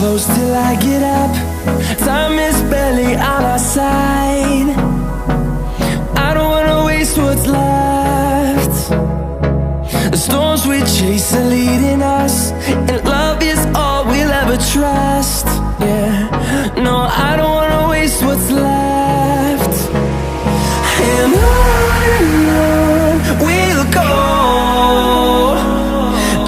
close till I get up. Time is barely on our side. I don't wanna waste what's left. The storms we chase are leading us, and love is all we'll ever trust. Yeah, no, I don't wanna waste what's left. And on we'll go,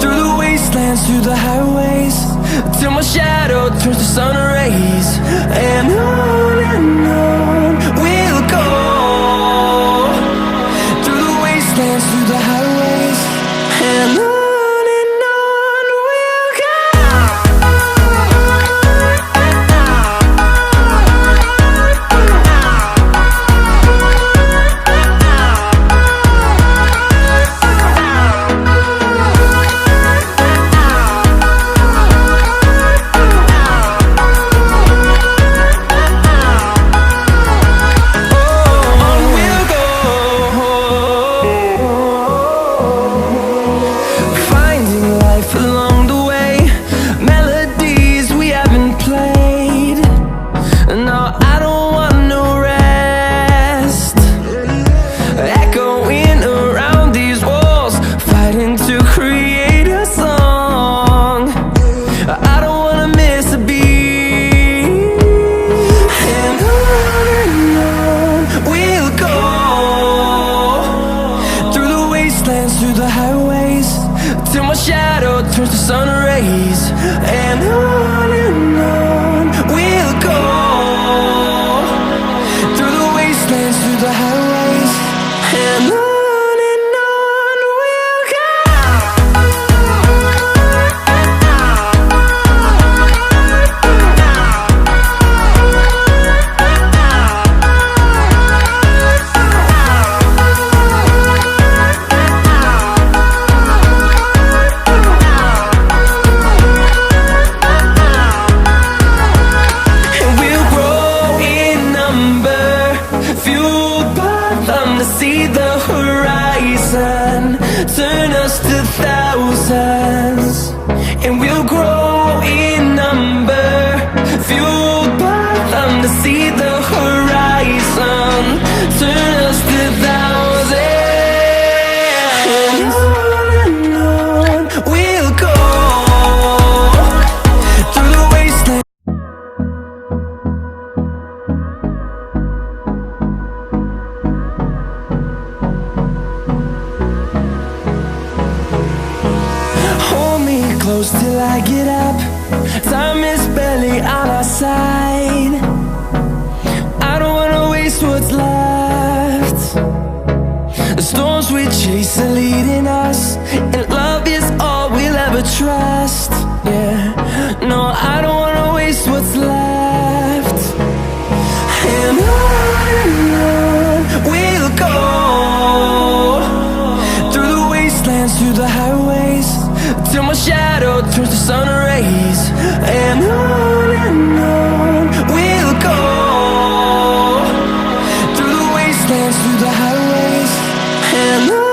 through the wastelands, through the highways, till my shadow turns to sun rays. And on we'll go, through the wastelands, through the highways, and on we'll go. Through the highways, till my shadow turns to sun rays. And on we'll go, through the wastelands, through the highways, and on we'll go. See the horizon turn us to thousands, and we'll grow in number, fueled by them. To see the horizon turn us to thousands, and on we'll go, through the wasteland. Close till I get up. Time is barely on our side. I don't wanna waste what's left. The storms we chase are leading us, and love is all we'll ever trust. Yeah, no, I don't wanna waste what's left. And on we'll go, through the wastelands, through the highways, till my shadow turns to sun rays. And on we'll go, through the wastelands, through the highways, and on.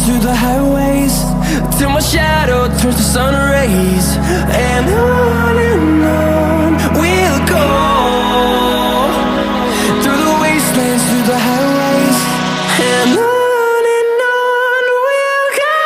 Through the highways, till my shadow turns to sun rays. And on we'll go, through the wastelands, through the highways, and on. We'll go.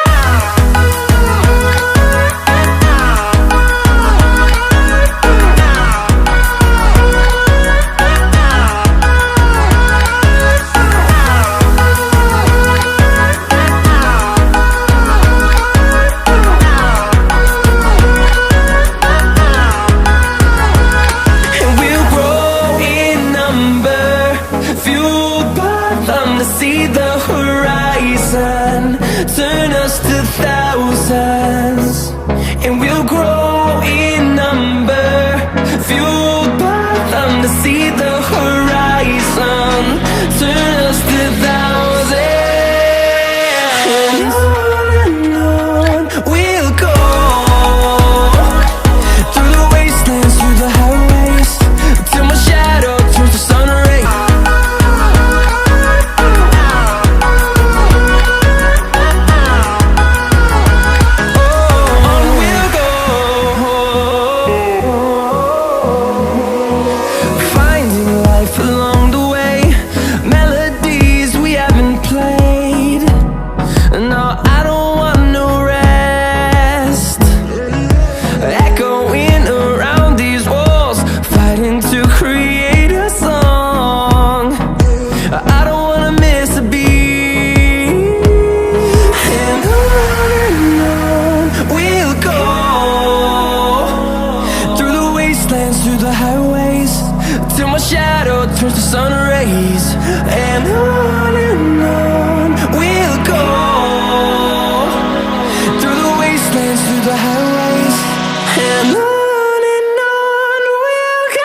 shadow turns to sun rays. And on we'll go, through the wastelands, through the highways. And on we'll go.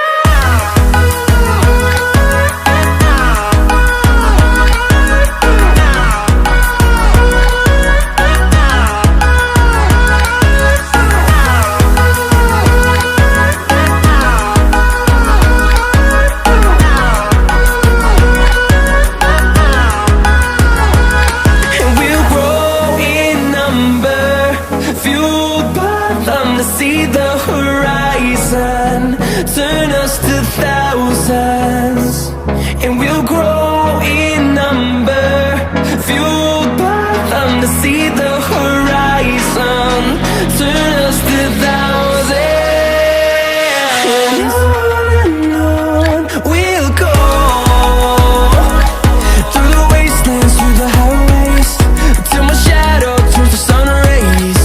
See the horizon, turn us to thousands, and we'll grow in number, fueled by them to see the horizon, turn us to thousands, and on we'll go, through the wastelands, through the highways, till my shadow turns to sun rays.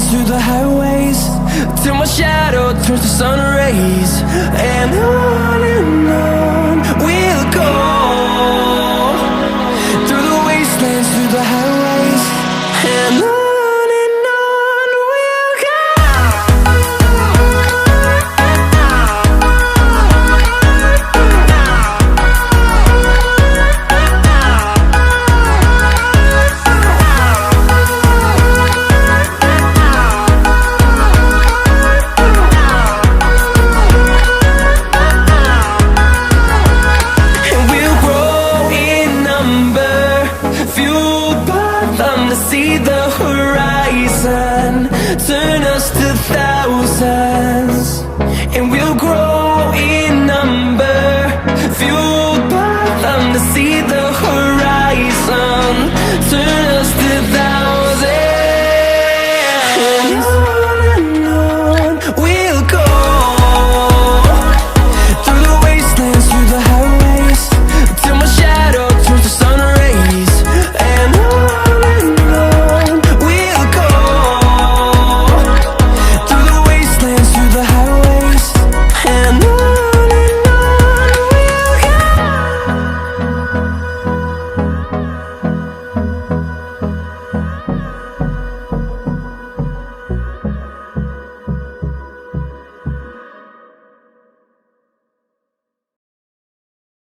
Through the highways, till my shadow turns to sun rays. And on